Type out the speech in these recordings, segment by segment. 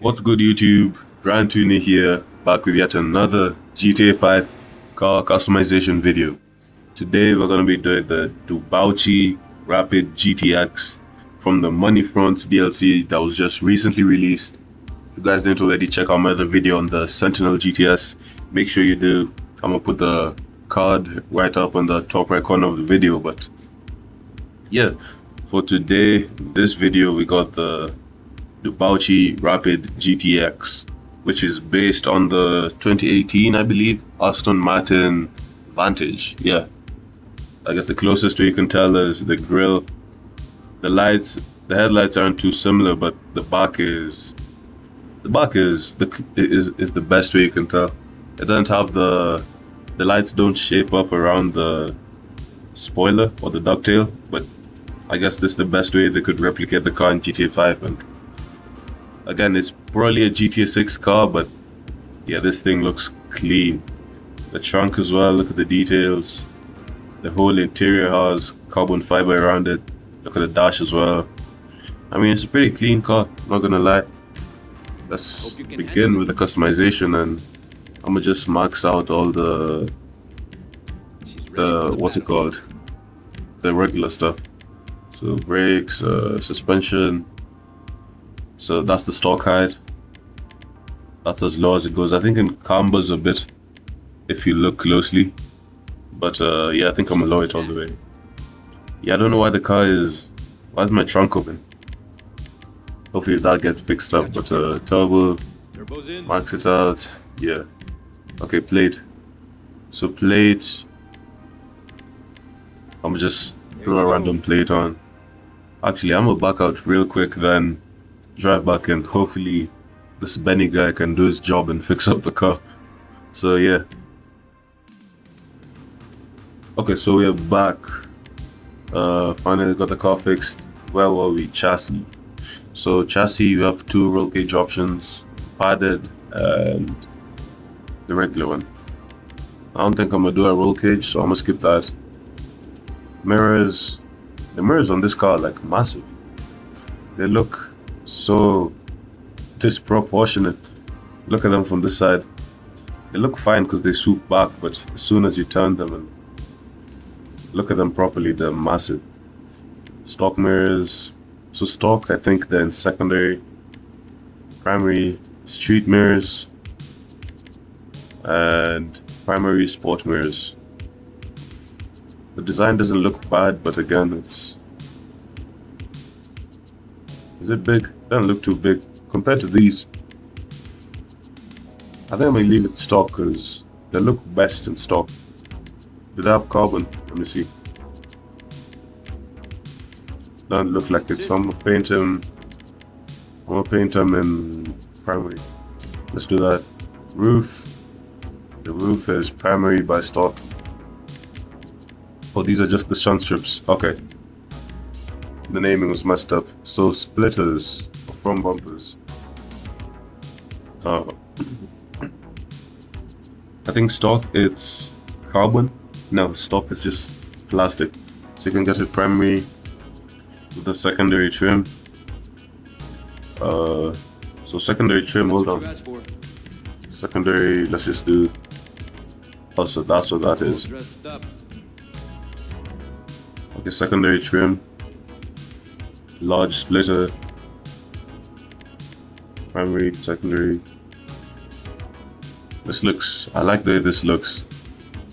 What's good YouTube? GrandTuner here, back with yet another GTA 5 car customization video. Today we're going to be doing the Dewbauchee Rapid GTX from the Money Fronts DLC that was just recently released. If you guys didn't already check out my other video on the Sentinel GTS, make sure you do. I'm going to put the card right up on the top right corner of the video, but yeah, for today, this video we got the Dewbauchee Rapid GTX, which is based on the 2018, I believe, Aston Martin Vantage. Yeah, I guess the closest way you can tell is the grille. The lights, the headlights aren't too similar, but the back is the best way you can tell. It doesn't have the lights don't shape up around the spoiler or the ducktail, but I guess this is the best way they could replicate the car in GTA 5. And again, it's probably a GTA 6 car, but yeah, this thing looks clean. The trunk as well, look at the details. The whole interior has carbon fiber around it. Look at the dash as well. I mean, it's a pretty clean car, not gonna lie. Let's begin with the customization, and I'm gonna just max out all the what's it called? The regular stuff. So brakes, suspension. So that's the stock height. That's as low as it goes. I think it cambers a bit if you look closely, but yeah, I think I'm gonna lower it all the way. Yeah, I don't know why why is my trunk open? Hopefully that gets fixed up. But turbo, max it out. Yeah. Okay, plate. So plate, I'm gonna just throw a random plate on. Actually, I'm gonna back out real quick, then drive back, and hopefully this Benny guy can do his job and fix up the car. So yeah. Okay, so we're back. Finally got the car fixed. Where were we? Chassis. So chassis, you have two roll cage options, padded and the regular one. I don't think I'm gonna do a roll cage, so I'm gonna skip that. Mirrors. The mirrors on this car are like massive. They look so disproportionate. Look at them from this side. They look fine because they swoop back, but as soon as you turn them and look at them properly, they're massive. Stock mirrors. So stock, I think they're in secondary, primary, street mirrors, and primary sport mirrors. The design doesn't look bad, but again, is it big? Doesn't look too big compared to these. I think I'm gonna leave it stock because they look best in stock. Do they have carbon? Let me see. Doesn't look like it, so I'm gonna paint them in primary. Let's do that. Roof. The roof is primary by stock. Oh, these are just the shunt strips. Okay. The naming was messed up. So splitters or front bumpers. I think stock it's carbon. No, stock is just plastic. So you can get it primary with the secondary trim. So secondary trim, hold on. Secondary, let's just do. Oh, so that's what that is. Okay, secondary trim, large splitter, primary, secondary. I like the way this looks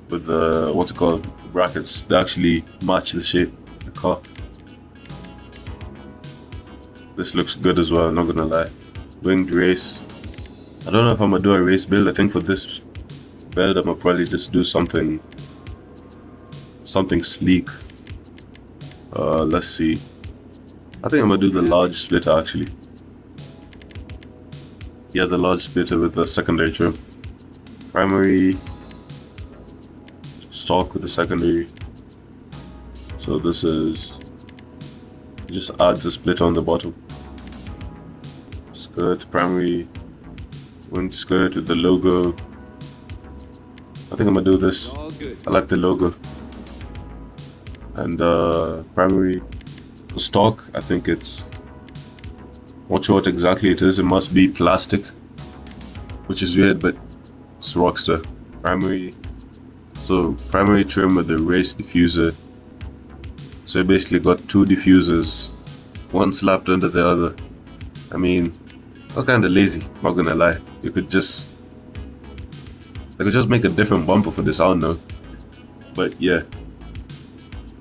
with the, what's it called, brackets. They actually match the shape of the car. This looks good as well, not gonna lie. Winged race. I don't know if I'm gonna do a race build. I think for this build I'm gonna probably just do something sleek. Let's see. I think I'm gonna do the large splitter actually. Yeah, the large splitter with the secondary trim. Primary, stock with the secondary. So this is just adds a splitter on the bottom. Skirt, primary, wind skirt with the logo. I think I'm gonna do this. I like the logo. And primary stock, I think it's Not sure what exactly it is. It must be plastic, which is weird, but it's Rockstar. Primary. So primary trim with the race diffuser. So I basically got two diffusers, one slapped under the other. I mean, that's kind of lazy, not gonna lie. They could just make a different bumper for this, I don't know. But yeah.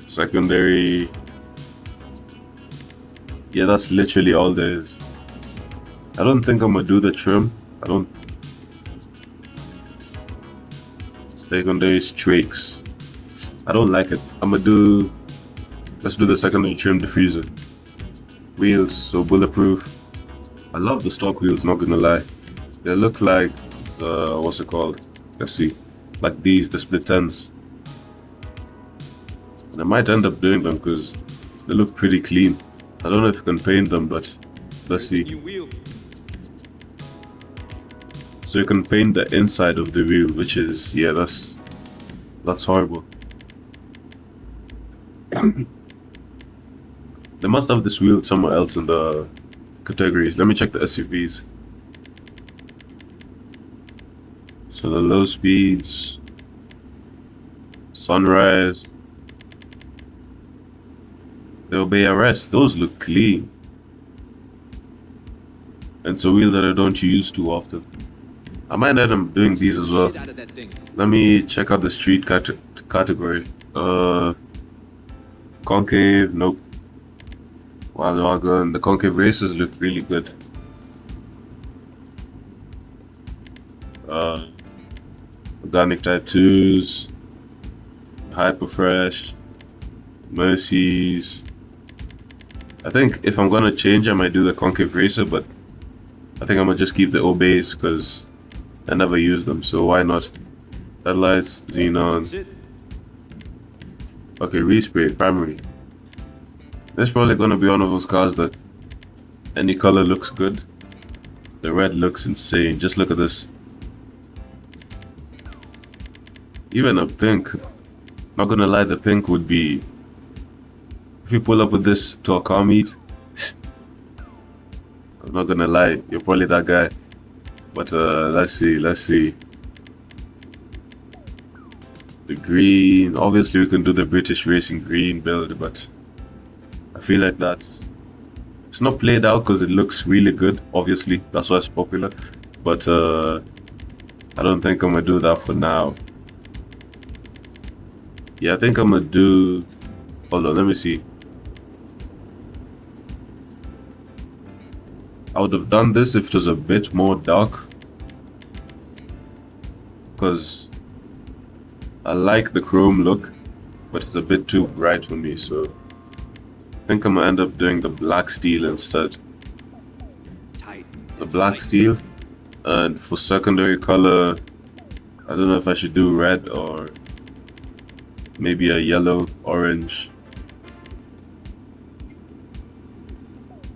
Secondary. Yeah, that's literally all there is. I don't think I'm gonna do the trim. Secondary strakes. I don't like it. Let's do the secondary trim diffuser. Wheels, so bulletproof. I love the stock wheels, not gonna lie. They look like, what's it called? Let's see. Like these, the split 10s. And I might end up doing them because they look pretty clean. I don't know if you can paint them, but let's see. So you can paint the inside of the wheel, which is, yeah, that's horrible. They must have this wheel somewhere else in the categories. Let me check the SUVs. So the low speeds, Sunrise, the Obey RS, those look clean. And it's a wheel that I don't use too often. I might end up doing these as well. Let me check out the street category. Concave, nope. Wagon, the concave races look really good. Organic Type 2s, Hyperfresh, Mercies. I think if I'm gonna change, I might do the concave racer, but I think I'm gonna just keep the Obeys because I never use them, so why not? Headlights, Xenon. Okay, respray, primary. This is probably gonna be one of those cars that any color looks good. The red looks insane, just look at this. Even a pink, not gonna lie, the pink would be, if you pull up with this to a car meet, I'm not gonna lie, you're probably that guy. But let's see. The green, obviously we can do the British Racing green build, but I feel like it's not played out because it looks really good, obviously, that's why it's popular. But I don't think I'm gonna do that for now. Yeah, I think I'm gonna do, hold on, let me see. I would have done this if it was a bit more dark, because I like the chrome look, but it's a bit too bright for me, so I think I'm gonna end up doing the black steel instead. The black steel, and for secondary color, I don't know if I should do red or maybe a yellow, orange.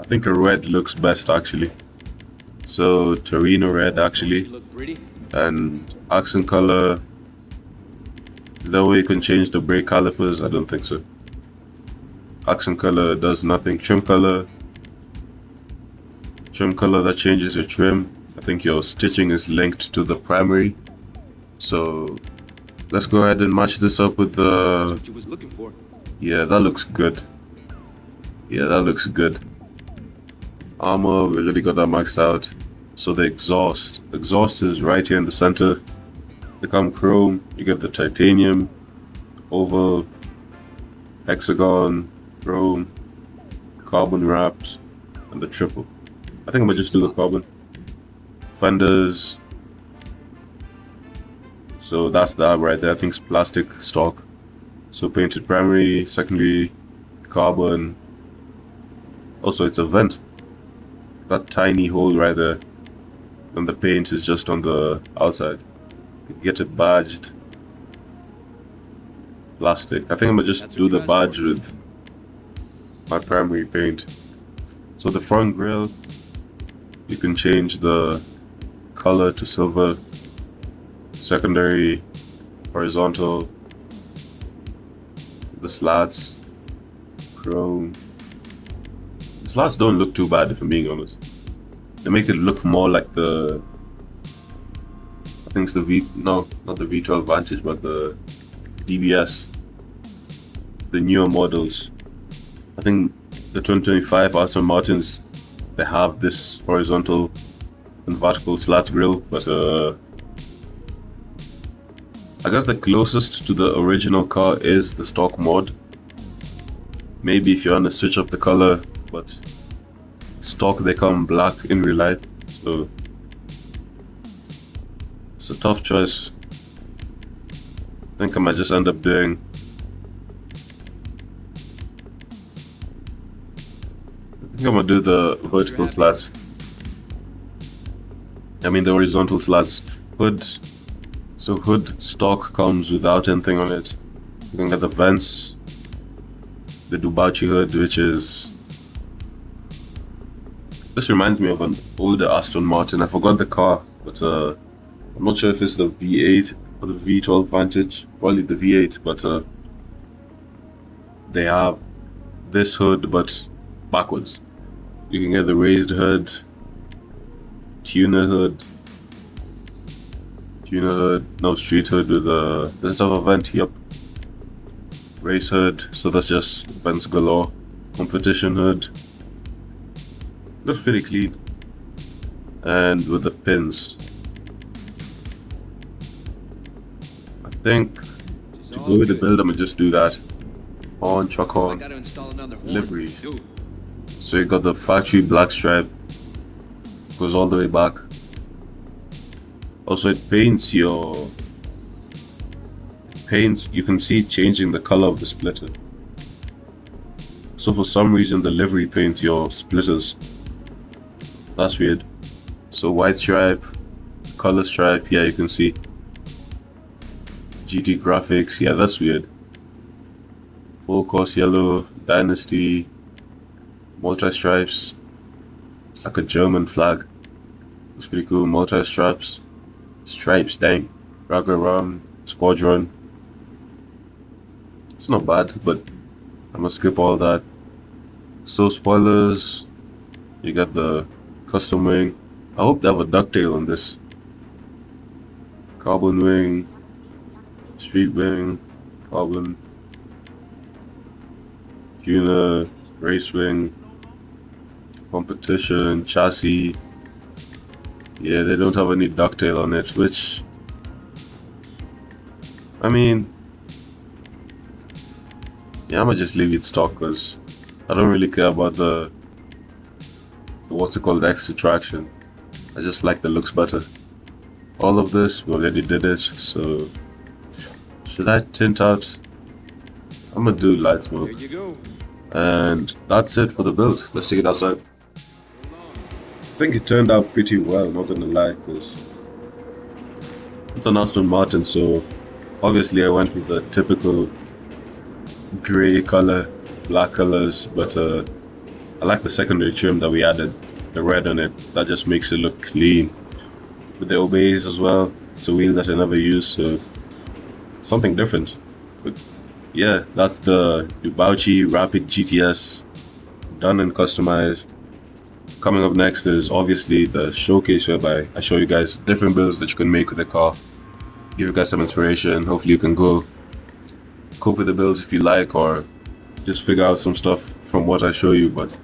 I think a red looks best actually. So Torino red actually, and accent color. That way you can change the brake calipers. I don't think so. Accent color does nothing. Trim color that changes your trim. I think your stitching is linked to the primary. So let's go ahead and match this up with the. Yeah, that looks good. Yeah, that looks good. Armor, we already got that maxed out. So the exhaust is right here in the center. They come chrome. You get the titanium, oval, hexagon, chrome, carbon wraps, and the triple. I think I'm gonna just do the carbon. Fenders. So that's that right there. I think it's plastic stock. So painted primary, secondary, carbon. Also, it's a vent. That tiny hole right there. And the paint is just on the outside. You get it badged. Plastic. I think I'm gonna just do the badge with my primary paint. So the front grille, you can change the color to silver. Secondary, horizontal, the slats, chrome, the slats don't look too bad if I'm being honest. They make it look more like the, I think it's the no, not the V12 Vantage, but the DBS, the newer models. I think the 2025 Aston Martins, they have this horizontal and vertical slats grille, but I guess the closest to the original car is the stock mod. Maybe if you want to switch up the color, but stock they come black in real life, so it's a tough choice. I think I might just end up doing I'm gonna do the vertical slats. I mean the horizontal slats. Hood. So hood stock comes without anything on it. You can get the vents, the Dewbauchee hood, which is, this reminds me of an older Aston Martin. I forgot the car, but I'm not sure if it's the V8 or the V12 Vantage. Probably the V8, but they have this hood but backwards. You can get the raised hood, tuner hood, no street hood with a, there's a vent, yep. Race hood, so that's just vents galore. Competition hood, looks pretty clean. And with the pins, I think to go with the build, I'm gonna just do that. Horn, truck horn, livery. So you got the factory black stripe, goes all the way back. Also it paints you can see it changing the color of the splitter. So for some reason the livery paints your splitters. That's weird. So white stripe, color stripe, yeah, you can see. GT graphics, yeah, that's weird. Full course yellow, dynasty, multi stripes. It's like a German flag. It's pretty cool. Multi stripes, dang. Ragaram, squadron. It's not bad, but I'm gonna skip all that. So spoilers, you got the custom wing. I hope they have a ducktail on this. Carbon wing, street wing, carbon, tuner, race wing, competition, chassis. Yeah, they don't have any ducktail on it, which, I mean, yeah, I'm gonna just leave it stock because I don't really care about the what's it called, extra traction. I just like the looks better. All of this, we already did it, so should I tint out? I'm gonna do light smoke. There you go. And that's it for the build. Let's take it outside. I think it turned out pretty well, not gonna lie, because it's an Aston Martin, so obviously I went with the typical grey color, black colors, but I like the secondary trim that we added, the red on it. That just makes it look clean. With the obeys as well, it's a wheel that I never use, so something different. But yeah, that's the Dewbauchee Rapid GTS, done and customized. Coming up next is obviously the showcase, whereby I show you guys different builds that you can make with the car, give you guys some inspiration. Hopefully you can go cope with the builds if you like, or just figure out some stuff from what I show you. But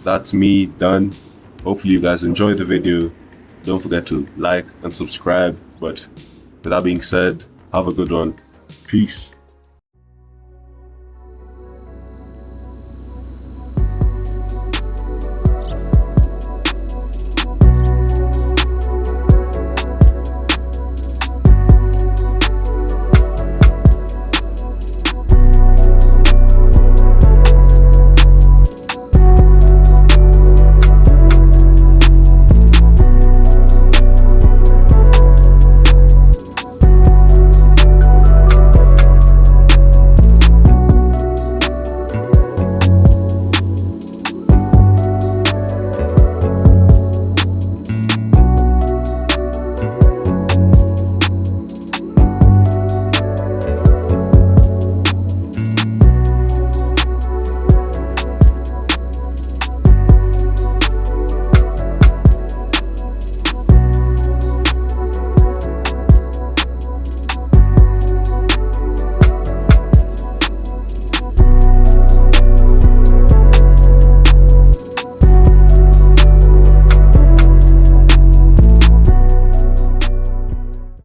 that's me done. Hopefully you guys enjoyed the video. Don't forget to like and subscribe. But with that being said, have a good one. Peace.